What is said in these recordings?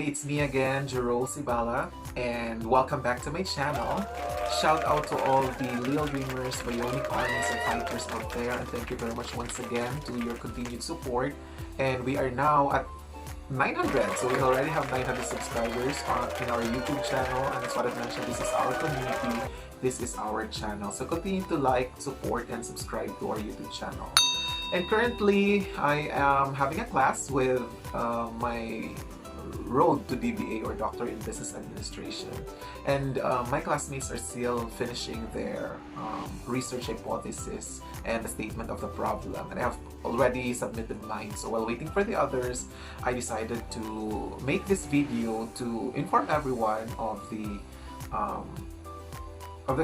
Today it's me again, Jerome Sibala, and welcome back to my channel. Shout out to all the Lil Dreamers, bionic armies, and fighters out there, and thank you very much once again to your continued support. And we are now at 900, so we already have 900 subscribers in our YouTube channel, and that's what I mentioned. This is our community, this is our channel. So continue to like, support, and subscribe to our YouTube channel. And currently, I am having a class with my road to DBA or Doctor in Business Administration. And my classmates are still finishing their research hypothesis and the statement of the problem. And I have already submitted mine. So while waiting for the others, I decided to make this video to inform everyone of the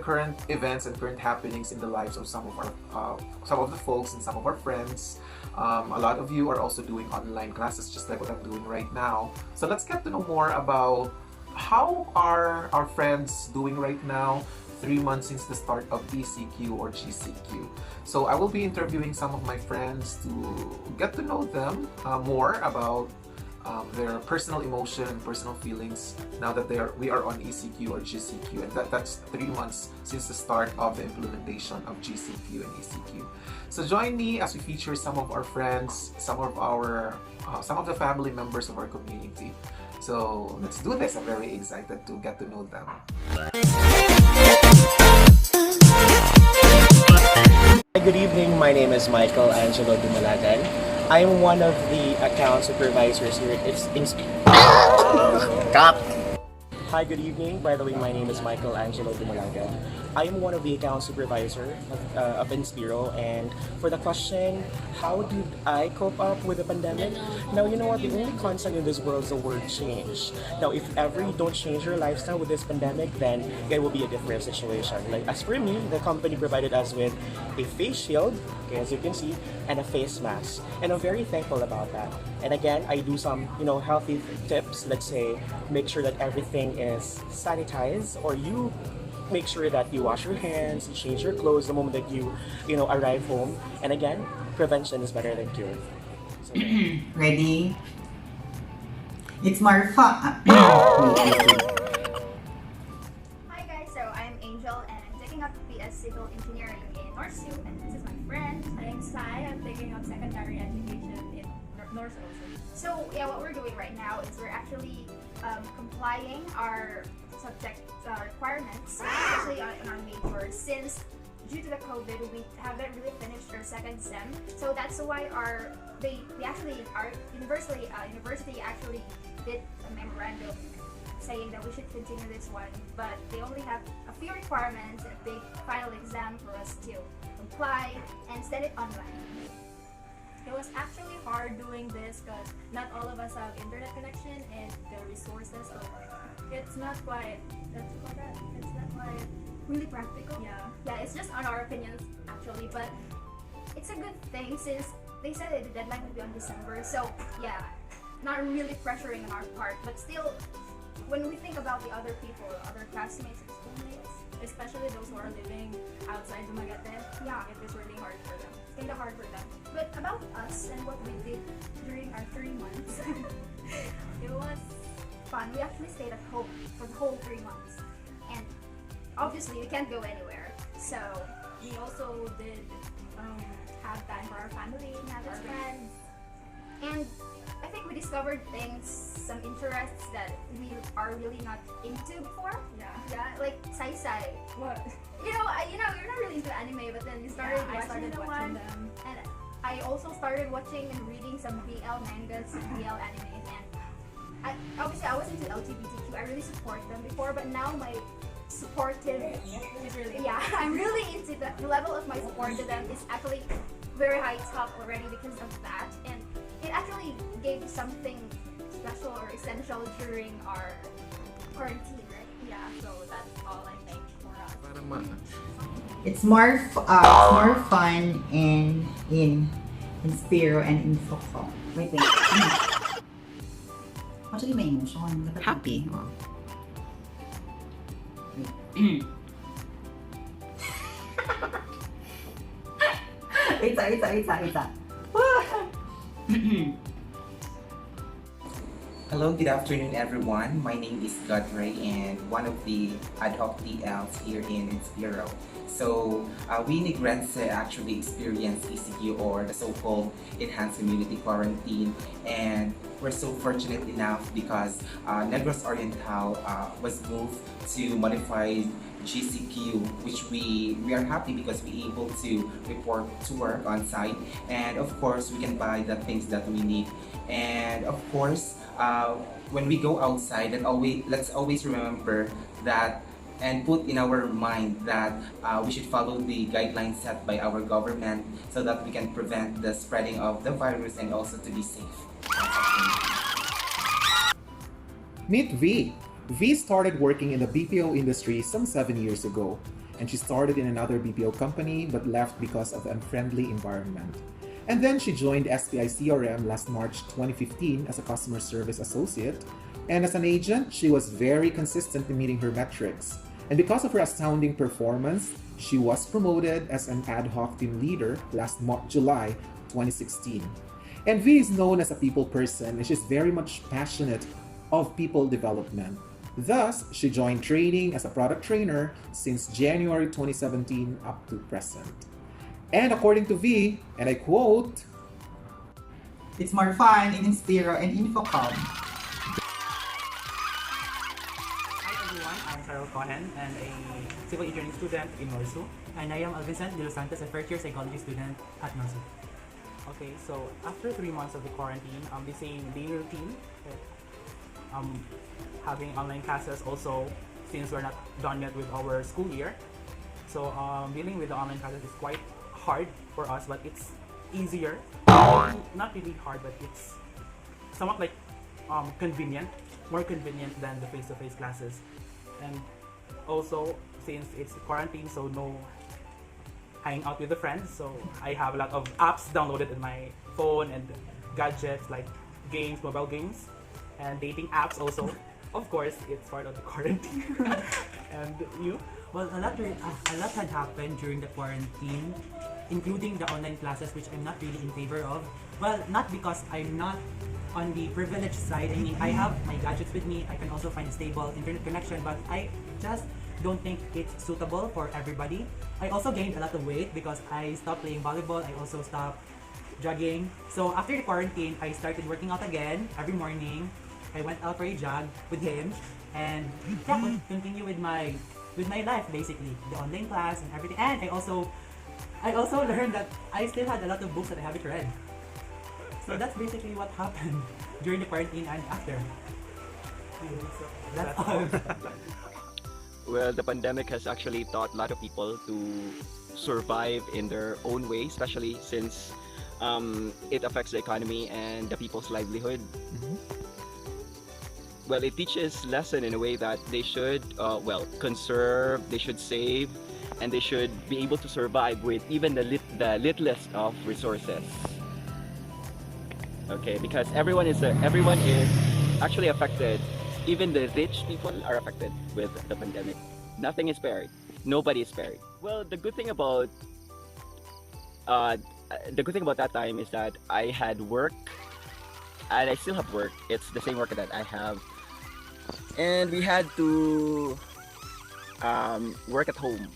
current events and current happenings in the lives of some of the folks and some of our friends. A lot of you are also doing online classes just like what I'm doing right now. So let's get to know more about how are our friends doing right now 3 months since the start of ECQ or GCQ. So I will be interviewing some of my friends to get to know them more about their personal emotion and personal feelings now that we are on ECQ or GCQ, and that's 3 months since the start of the implementation of GCQ and ECQ. So join me as we feature some of our friends, some of the family members of our community. So let's do this. I'm very excited to get to know them. Good evening, my name is Michael Angelo Dumalagan. I'm one of the account supervisors here at Inspiro. Hi, good evening. By the way, my name is Michael Angelo Dumalagan. I am one of the account supervisor of Inspiro, and for the question, how did I cope up with the pandemic? Now, you know what? The only constant in this world is the word change. Now, if ever you don't change your lifestyle with this pandemic, then it will be a different situation. Like, as for me, the company provided us with a face shield, okay, as you can see, and a face mask. And I'm very thankful about that. And again, I do some, healthy tips. Let's say, make sure that everything is sanitized, or you make sure that you wash your hands, you change your clothes the moment that you arrive home. And again, prevention is better than cure. So, Ready? It's more fun. Hi guys, so I'm Angel and I'm taking up PS Civil Engineering in NORSU, and this is my friend. I'm Sai. I'm taking up secondary education in NORSU. So yeah, what we're doing right now is we're actually complying our subject requirements, especially on our major, since due to the COVID we haven't really finished our second sem. So that's why our university actually did a memorandum saying that we should continue this one, but they only have a few requirements and a big final exam for us to comply and send it online. It was actually hard doing this because not all of us have internet connection and the resources. So it's not quite, it's not quite Really practical. Yeah, It's just on our opinions actually, but it's a good thing since they said that the deadline would be on December. So yeah, not really pressuring on our part, but still, when we think about the other people, other classmates and schoolmates, especially those who are living outside Dumaguete, yeah, it is really hard for them. it's kind of hard for them. But about us and what we did during our 3 months, it was fun. We actually stayed at home for the whole 3 months, and obviously we can't go anywhere. So We also did have time for our family, our friends. And I think we discovered some interests that we are really not into before. Yeah. Like Sai. What? You're not really into anime, but then you started I watching started the watching one. them. And I also started watching and reading some BL mangas and BL animes. And obviously I was into LGBTQ. I really support them before, but now my supportive It's really I'm really into the level of my support to them is actually very high top already because of that, and it actually gave something special or essential during our quarantine, right? Yeah, so that's all I think for us. It's more fun in Inspiro and Infocom. Wait. Actually, may emotion. Dapat happy. Isa. Hello, good afternoon everyone. My name is Godray and one of the ad hoc TLs here in Inspiro. So, we in Negrense actually experienced ECQ or the so-called enhanced community quarantine, and we're so fortunate enough because Negros Oriental was moved to modified GCQ, which we are happy because we're able to report to work on site, and of course we can buy the things that we need. And of course, when we go outside, and let's always remember that and put in our mind that we should follow the guidelines set by our government so that we can prevent the spreading of the virus and also to be safe. Meet V. V started working in the BPO industry some 7 years ago, and she started in another BPO company but left because of the unfriendly environment. And then she joined SPI CRM last March 2015 as a customer service associate, and as an agent, she was very consistent in meeting her metrics. And because of her astounding performance, she was promoted as an ad hoc team leader last July 2016. And V is known as a people person, and she's very much passionate of people development. Thus, she joined training as a product trainer since January 2017 up to present. And according to V, and I quote, It's more fun in Inspiro and Infocom. Hi everyone, I'm Carol Cohen and a civil engineering student in NORSU. And I am Alvincent De Los Santos, a first year psychology student at NORSU. Okay, so after 3 months of the quarantine, the same daily routine, having online classes also since we're not done yet with our school year. So dealing with the online classes is quite hard for us, but it's easier. Not really hard, but it's somewhat like convenient, more convenient than the face-to-face classes. And also, since it's quarantine, so no hanging out with the friends, so I have a lot of apps downloaded in my phone and gadgets like games, mobile games, and dating apps also. Of course, it's part of the quarantine. And you? Well, a lot had happened during the quarantine, including the online classes, which I'm not really in favor of. Well, not because I'm not on the privileged side. I mean, I have my gadgets with me. I can also find a stable internet connection, but I just don't think it's suitable for everybody. I also gained a lot of weight because I stopped playing volleyball. I also stopped jogging. So after the quarantine, I started working out again every morning. I went out for a jog with him, and yeah, continue with my life basically, the online class and everything. And I also learned that I still had a lot of books that I haven't read. So that's basically what happened during the quarantine and after. That's all. Well, the pandemic has actually taught a lot of people to survive in their own way, especially since it affects the economy and the people's livelihood. Well, it teaches lesson in a way that they should, conserve, they should save, and they should be able to survive with even the littlest of resources. Okay, because everyone is actually affected. Even the rich people are affected with the pandemic. Nothing is spared. Nobody is spared. Well, the good thing about that time is that I had work, and I still have work. It's the same work that I have, and we had to work at home.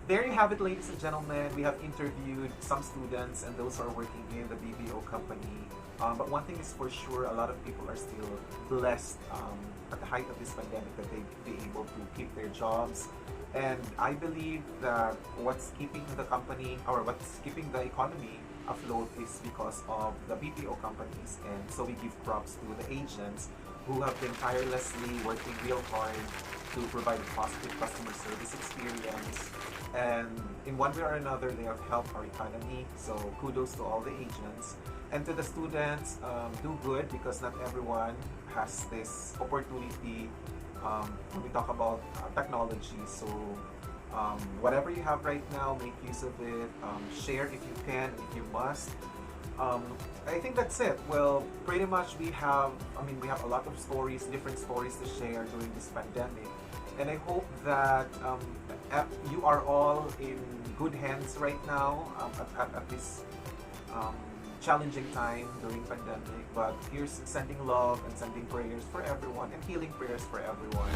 There you have it, ladies and gentlemen. We have interviewed some students and those who are working in the BPO company. But one thing is for sure, a lot of people are still blessed at the height of this pandemic that they be able to keep their jobs. And I believe that what's keeping the company or what's keeping the economy afloat is because of the BPO companies. And so we give props to the agents who have been tirelessly working real hard to provide a positive customer service experience. And in one way or another, they have helped our economy. So kudos to all the agents. And to the students, do good because not everyone has this opportunity when we talk about technology. So whatever you have right now, make use of it. Share if you can, if you must. I think that's it. Well, pretty much we have a lot of stories, different stories to share during this pandemic. And I hope that you are all in good hands right now at this challenging time during pandemic, but here's sending love and sending prayers for everyone and healing prayers for everyone.